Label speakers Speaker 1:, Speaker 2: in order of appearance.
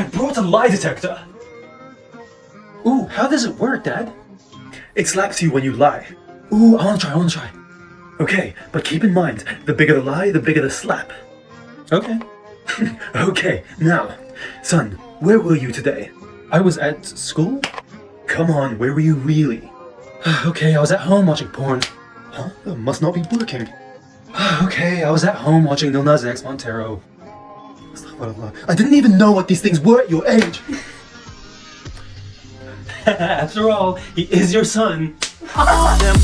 Speaker 1: have brought a lie detector.
Speaker 2: Ooh, how does it work, Dad?
Speaker 1: It slaps you when you lie.
Speaker 2: Ooh, I wanna try.
Speaker 1: Okay, but keep in mind, the bigger the lie, the bigger the slap.
Speaker 2: Okay.
Speaker 1: Okay, now, son, where were you today?
Speaker 2: I was at school?
Speaker 1: Come on, where were you really?
Speaker 2: Okay, I was at home watching porn.
Speaker 1: Huh? That must not be working.
Speaker 2: Okay, I was at home watching Lil Nas X Montero.
Speaker 1: I didn't even know what these things were at your age.
Speaker 2: After all, he is your son.
Speaker 3: Them